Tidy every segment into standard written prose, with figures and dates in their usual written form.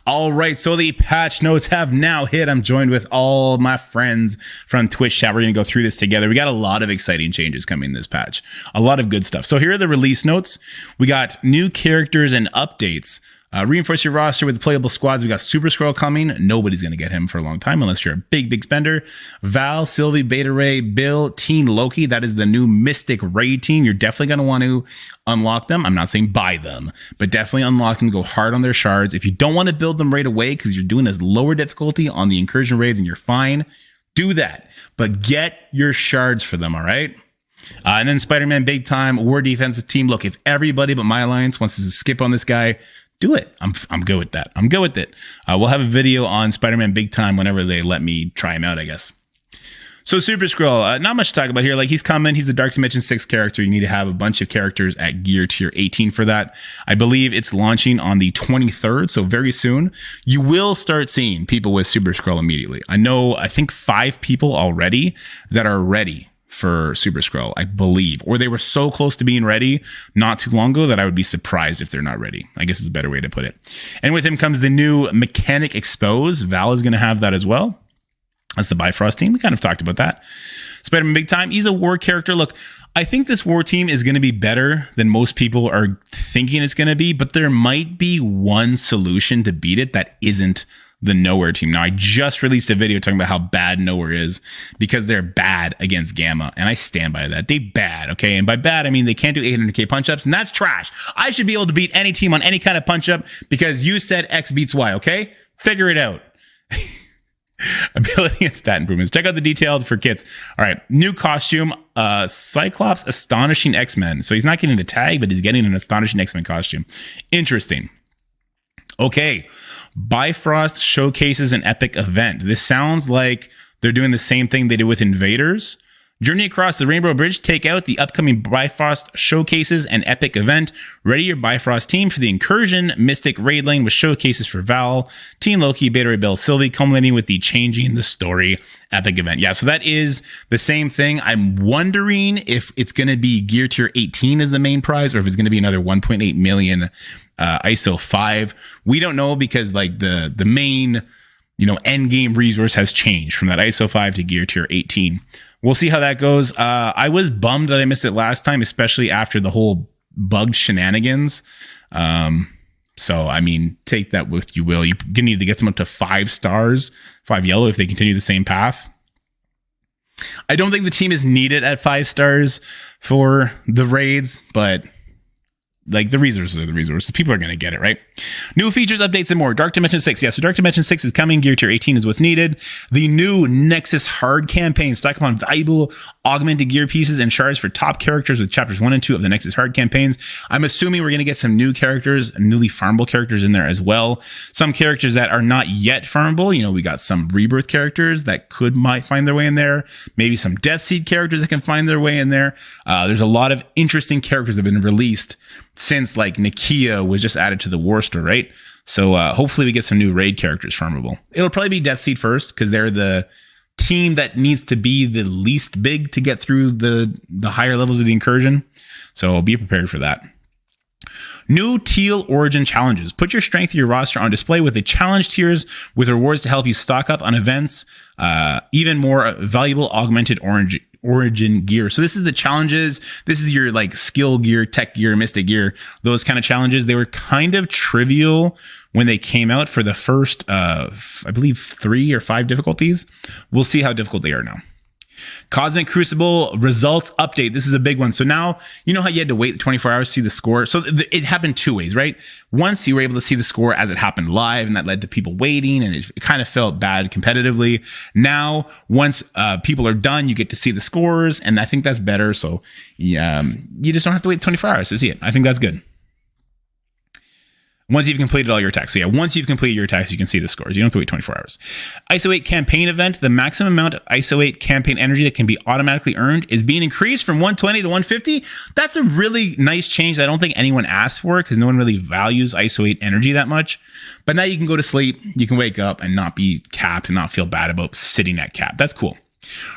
All right, so the patch notes have now hit. I'm joined with all my friends from Twitch chat. We're going to go through this together. We got a lot of exciting changes coming in this patch. A lot of good stuff. So here are the release notes. We got new characters and updates. Reinforce your roster with playable squads. We got Super Skrull coming. Nobody's going to get him for a long time unless you're a big spender. Val, Sylvie, Beta Ray, Bill, Teen Loki. That is the new Mystic Raid team. You're definitely going to want to unlock them. I'm not saying buy them, but definitely unlock them. Go hard on their shards. If you don't want to build them right away because you're doing this lower difficulty on the incursion raids and you're fine, do that. But get your shards for them, all right? And then Spider-Man Big Time, War Defensive Team. Look, if everybody but my alliance wants to skip on this guy, do it. I'm good with that. I'm good with it. We'll have a video on Spider-Man Big Time whenever they let me try him out, I guess. So Super Skrull, not much to talk about here. Like, he's coming. He's the Dark Dimension 6 character. You need to have a bunch of characters at gear tier 18 for that. I believe it's launching on the 23rd, so very soon. You will start seeing people with Super Skrull immediately. I think 5 people already that are ready for Super Skrull, I believe, or they were so close to being ready not too long ago that I would be surprised if they're not ready. I guess is a better way to put it. And with him comes the new Mechanic Expose. Val is going to have that as well. That's the Bifrost team. We kind of talked about that. Spider-Man Big Time. He's a war character. Look, I think this war team is going to be better than most people are thinking it's going to be, but there might be one solution to beat it that isn't the Nowhere team. Now, I just released a video talking about how bad Nowhere is because they're bad against Gamma, and I stand by that. They bad, okay? And by bad, I mean they can't do 800k punch-ups, and that's trash. I should be able to beat any team on any kind of punch-up because you said X beats Y, okay? Figure it out. Ability and stat improvements. Check out the details for kits. All right, new costume, Cyclops Astonishing X-Men. So he's not getting the tag, but he's getting an Astonishing X-Men costume. Interesting. Okay, Bifrost showcases an epic event. This sounds like they're doing the same thing they did with Invaders. Journey across the Rainbow Bridge, take out the upcoming Bifrost showcases an epic event. Ready your Bifrost team for the Incursion Mystic Raid Lane with showcases for Val, Teen Loki, Beta Ray Bill, Sylvie, culminating with the Changing the Story epic event. Yeah, so that is the same thing. I'm wondering if it's going to be Gear Tier 18 as the main prize or if it's going to be another 1.8 million ISO 5. We don't know because like the main end game resource has changed from that ISO 5 to Gear Tier 18. We'll see how that goes. I was bummed that I missed it last time, especially after the whole bugged shenanigans. So, I mean, take that with you will. You're going to need to get them up to 5 stars, 5 yellow if they continue the same path. I don't think the team is needed at 5 stars for the raids, but like the resources are the resources. People are going to get it, right? New features, updates, and more. Dark Dimension 6. Yeah, so Dark Dimension 6 is coming. Gear Tier 18 is what's needed. The new Nexus Hard campaign. Stock upon valuable augmented gear pieces and shards for top characters with chapters 1 and 2 of the Nexus Hard campaigns. I'm assuming we're going to get some new characters, newly farmable characters in there as well. Some characters that are not yet farmable. We got some Rebirth characters that might find their way in there. Maybe some Death Seed characters that can find their way in there. There's a lot of interesting characters that have been released since like Nakia was just added to the War Store, right? So hopefully we get some new raid characters farmable. It'll probably be Death Seed first because they're the team that needs to be the least big to get through the higher levels of the incursion. So be prepared for that. New Teal Origin challenges. Put your strength of your roster on display with the challenge tiers with rewards to help you stock up on events. Even more valuable augmented origin gear. So this is the challenges. This is your like skill gear, tech gear, mystic gear, those kind of challenges. They were kind of trivial when they came out for the first, I believe 3 or 5 difficulties. We'll see how difficult they are now. Cosmic Crucible results update. This is a big one. So now, you know how you had to wait 24 hours to see the score? So it happened 2 ways, right? Once you were able to see the score as it happened live, and that led to people waiting, and it kind of felt bad competitively. Now, once people are done, you get to see the scores, and I think that's better. So you just don't have to wait 24 hours to see it. I think that's good. Once you've completed all your attacks. So yeah, once you've completed your attacks, you can see the scores. You don't have to wait 24 hours. ISO 8 campaign event. The maximum amount of ISO 8 campaign energy that can be automatically earned is being increased from 120 to 150. That's a really nice change that I don't think anyone asked for because no one really values ISO 8 energy that much. But now you can go to sleep, you can wake up and not be capped and not feel bad about sitting at cap. That's cool.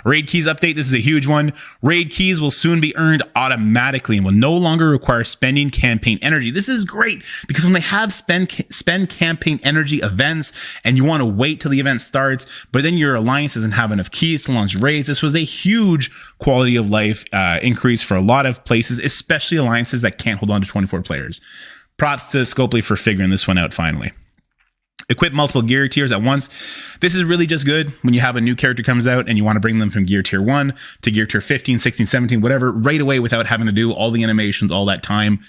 Raid keys update. This is a huge one. Raid keys will soon be earned automatically and will no longer require spending campaign energy. This is great because when they have spend campaign energy events and you want to wait till the event starts, but then your alliance doesn't have enough keys to launch raids, this was a huge quality of life increase for a lot of places, especially alliances that can't hold on to 24 players. Props to Scopely for figuring this one out finally. Equip multiple gear tiers at once. This is really just good when you have a new character comes out and you want to bring them from gear tier 1 to gear tier 15, 16, 17, whatever, right away without having to do all the animations, all that time.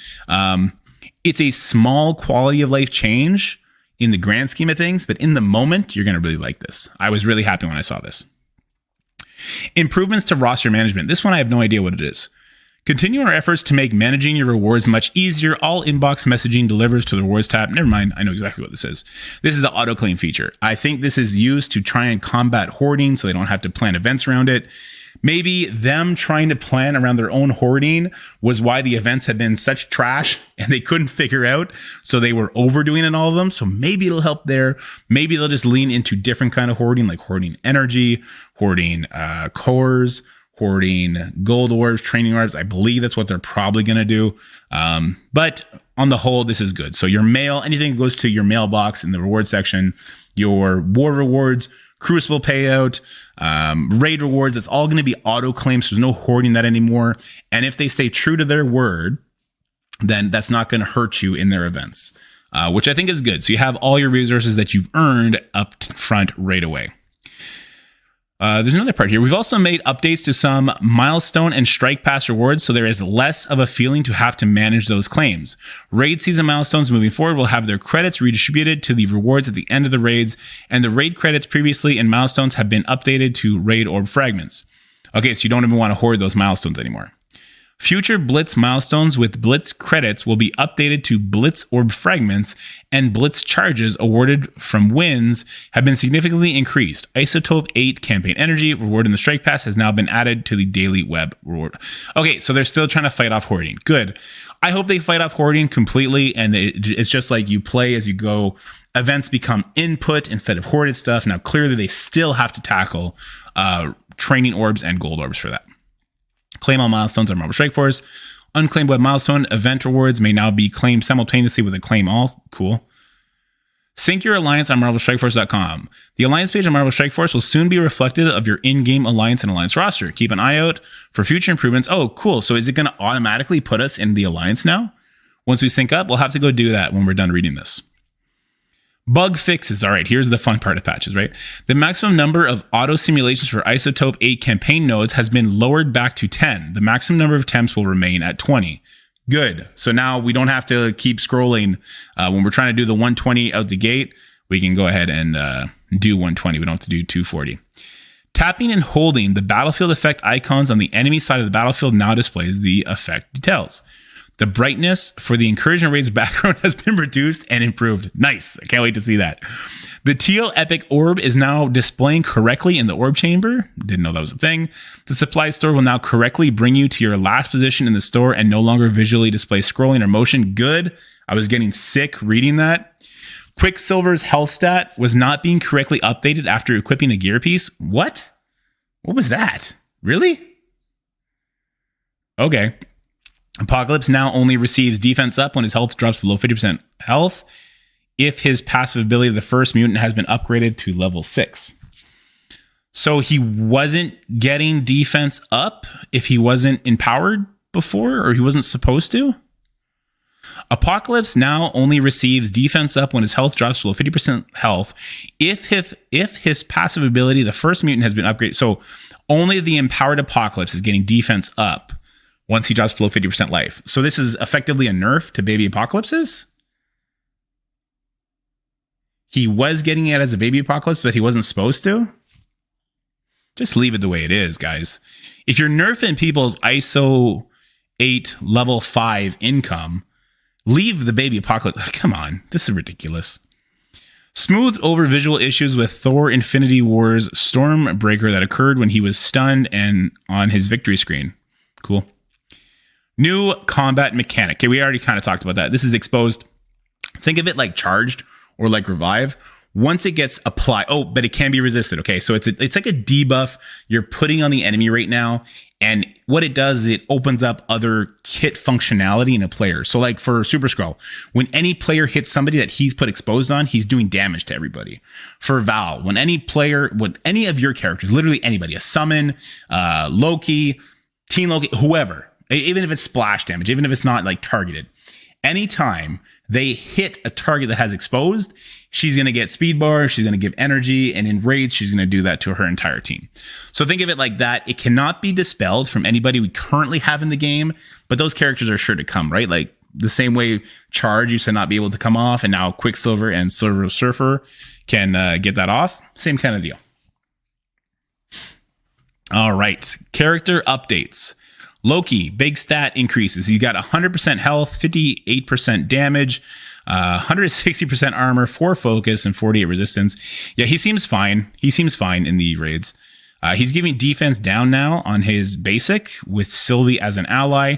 It's a small quality of life change in the grand scheme of things, but in the moment, you're going to really like this. I was really happy when I saw this. Improvements to roster management. This one, I have no idea what it is. Continue our efforts to make managing your rewards much easier. All inbox messaging delivers to the rewards tab. Never mind, I know exactly what this is. This is the auto claim feature. I think this is used to try and combat hoarding so they don't have to plan events around it. Maybe them trying to plan around their own hoarding was why the events had been such trash and they couldn't figure out. So they were overdoing in all of them. So maybe it'll help there. Maybe they'll just lean into different kind of hoarding, like hoarding energy, hoarding cores, hoarding gold orbs, training orbs. I believe that's what they're probably going to do. But on the whole, this is good. So your mail, anything that goes to your mailbox in the reward section, your war rewards, crucible payout, raid rewards, it's all going to be auto claims. So there's no hoarding that anymore. And if they stay true to their word, then that's not going to hurt you in their events, which I think is good. So you have all your resources that you've earned up front right away. There's another part here. We've also made updates to some milestone and strike pass rewards, so there is less of a feeling to have to manage those claims. Raid season milestones moving forward will have their credits redistributed to the rewards at the end of the raids, and the raid credits previously in milestones have been updated to raid orb fragments. Okay, so you don't even want to hoard those milestones anymore. Future Blitz milestones with Blitz credits will be updated to Blitz orb fragments, and Blitz charges awarded from wins have been significantly increased. Isotope 8 campaign energy reward in the strike pass has now been added to the daily web reward. Okay, so they're still trying to fight off hoarding. Good. I hope they fight off hoarding completely, and it's just like you play as you go. Events become input instead of hoarded stuff. Now, clearly, they still have to tackle training orbs and gold orbs for that. Claim all milestones on Marvel Strike Force. Unclaimed web milestone event rewards may now be claimed simultaneously with a claim all. Cool. Sync your alliance on MarvelStrikeForce.com. The alliance page on Marvel Strike Force will soon be reflective of your in-game alliance and alliance roster. Keep an eye out for future improvements. Oh, cool. So is it going to automatically put us in the alliance now? Once we sync up, we'll have to go do that when we're done reading this. Bug fixes. All right, here's the fun part of patches, right? The maximum number of auto simulations for Isotope 8 campaign nodes has been lowered back to 10. The maximum number of attempts will remain at 20. Good. So now we don't have to keep scrolling. When we're trying to do the 120 out the gate, we can go ahead and do 120. We don't have to do 240. Tapping and holding the battlefield effect icons on the enemy side of the battlefield now displays the effect details. The brightness for the Incursion Raid's background has been reduced and improved. Nice. I can't wait to see that. The teal epic orb is now displaying correctly in the orb chamber. Didn't know that was a thing. The supply store will now correctly bring you to your last position in the store and no longer visually display scrolling or motion. Good. I was getting sick reading that. Quicksilver's health stat was not being correctly updated after equipping a gear piece. What? What was that? Really? Okay. Apocalypse now only receives defense up when his health drops below 50% health if his passive ability of the first mutant has been upgraded to level 6. So he wasn't getting defense up if he wasn't empowered before, or he wasn't supposed to? Apocalypse now only receives defense up when his health drops below 50% health if his passive ability, the first mutant, has been upgraded. So only the empowered Apocalypse is getting defense up once he drops below 50% life. So this is effectively a nerf to baby Apocalypses? He was getting it as a baby Apocalypse, but he wasn't supposed to? Just leave it the way it is, guys. If you're nerfing people's ISO 8 level 5 income, leave the baby Apocalypse. Come on, this is ridiculous. Smoothed over visual issues with Thor Infinity War's Stormbreaker that occurred when he was stunned and on his victory screen. Cool. New combat mechanic. Okay, we already kind of talked about that. This is exposed. Think of it like charged or like revive. Once it gets applied, but it can be resisted. Okay, so it's like a debuff you're putting on the enemy right now. And what it does is it opens up other kit functionality in a player. So like for Super Skrull, when any player hits somebody that he's put exposed on, he's doing damage to everybody. For Val, when any of your characters, literally anybody, a summon, Loki, Teen Loki, whoever, even if it's splash damage, even if it's not like targeted, anytime they hit a target that has exposed, she's going to get speed bar, she's going to give energy, and in raids, she's going to do that to her entire team. So think of it like that. It cannot be dispelled from anybody we currently have in the game, but those characters are sure to come, right? Like the same way Charge used to not be able to come off, and now Quicksilver and Silver Surfer can get that off. Same kind of deal. All right, character updates. Loki, big stat increases. He's got 100% health, 58% damage, 160% armor, 4 focus, and 48 resistance. Yeah, he seems fine. He seems fine in the raids. He's giving defense down now on his basic with Sylvie as an ally.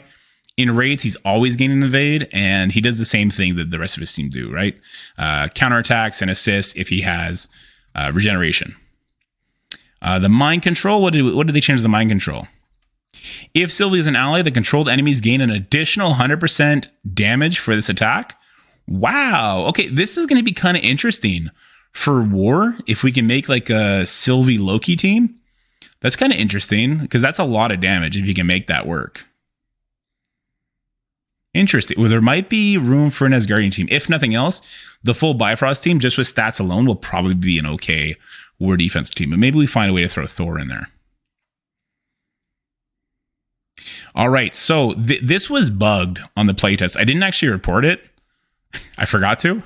In raids, he's always gaining evade, and he does the same thing that the rest of his team do, right? Counterattacks and assists if he has regeneration. The mind control, what did they change the mind control? If Sylvie is an ally, the controlled enemies gain an additional 100% damage for this attack. Wow. Okay, this is going to be kind of interesting for war. If we can make like a Sylvie Loki team, that's kind of interesting because that's a lot of damage if you can make that work. Interesting. Well, there might be room for an Asgardian team. If nothing else, the full Bifrost team, just with stats alone, will probably be an okay war defense team. But maybe we find a way to throw Thor in there. All right, so this was bugged on the playtest. I didn't actually report it. I forgot to.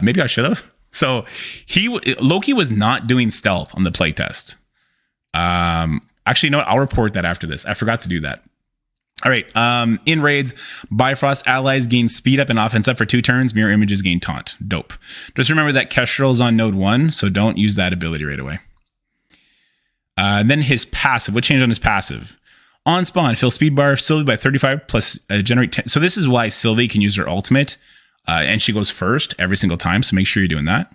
Maybe I should have. So Loki was not doing stealth on the playtest. Actually, you know what? I'll report that after this. I forgot to do that. All right. In raids, Bifrost allies gain speed up and offense up for 2 turns. Mirror images gain taunt. Dope. Just remember that Kestrel's on node 1, so don't use that ability right away. Then his passive. What changed on his passive? On spawn, fill speed bar Sylvie by 35 plus generate 10. So this is why Sylvie can use her ultimate, and she goes first every single time. So make sure you're doing that.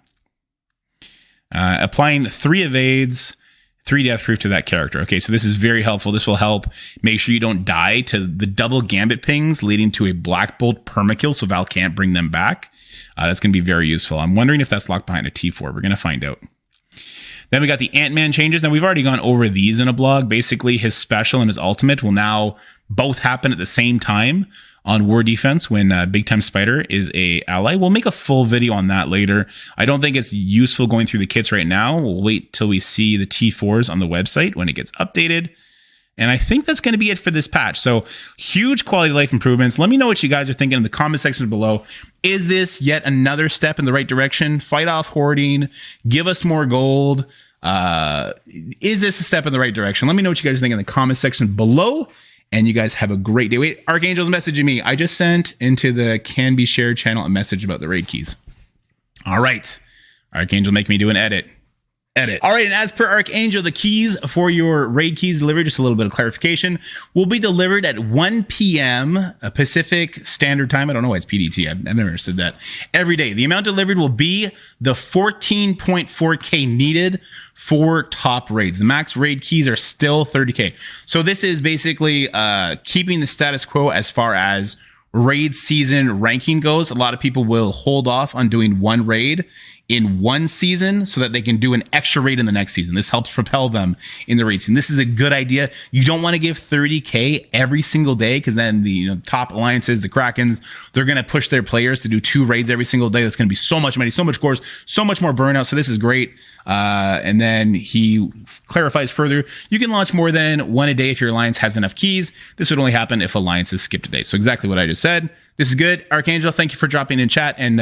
Applying 3 evades, 3 death proof to that character. Okay, so this is very helpful. This will help make sure you don't die to the double gambit pings, leading to a Black Bolt permakill, so Val can't bring them back. That's going to be very useful. I'm wondering if that's locked behind a T4. We're going to find out. Then we got the Ant-Man changes. Now, we've already gone over these in a blog. Basically, his special and his ultimate will now both happen at the same time on War Defense when Big Time Spider is a ally. We'll make a full video on that later. I don't think it's useful going through the kits right now. We'll wait till we see the T4s on the website when it gets updated. And I think that's going to be it for this patch. So huge quality of life improvements. Let me know what you guys are thinking in the comment section below. Is this yet another step in the right direction? Fight off hoarding. Give us more gold. Is this a step in the right direction? Let me know what you guys think in the comment section below. And you guys have a great day. Wait, Archangel's messaging me. I just sent into the Can Be Shared channel a message about the raid keys. All right. Archangel, make me do an edit. All right, and as per Archangel, the keys for your raid keys delivered, just a little bit of clarification, will be delivered at 1 p.m. Pacific Standard Time. I don't know why it's PDT. I've never understood that. Every day. The amount delivered will be the 14.4K needed for top raids. The max raid keys are still 30K. So this is basically keeping the status quo as far as raid season ranking goes. A lot of people will hold off on doing one raid in one season so that they can do an extra raid in the next season. This helps propel them in the raid scene. This is a good idea. You don't want to give 30K every single day because then the top alliances, the Krakens, they're going to push their players to do 2 raids every single day. That's going to be so much money, so much cores, so much more burnout. So this is great. And then he clarifies further, you can launch more than 1 a day if your alliance has enough keys. This would only happen if alliances skipped a day. So exactly what I just said. This is good. Archangel, thank you for dropping in chat and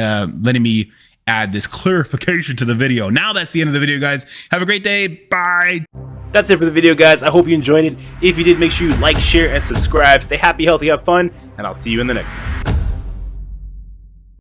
letting me add this clarification to the video. Now that's the end of the video, guys. Have a great day. Bye. That's it for the video, guys. I hope you enjoyed it. If you did, make sure you like, share, and subscribe. Stay happy, healthy, have fun, and I'll see you in the next one.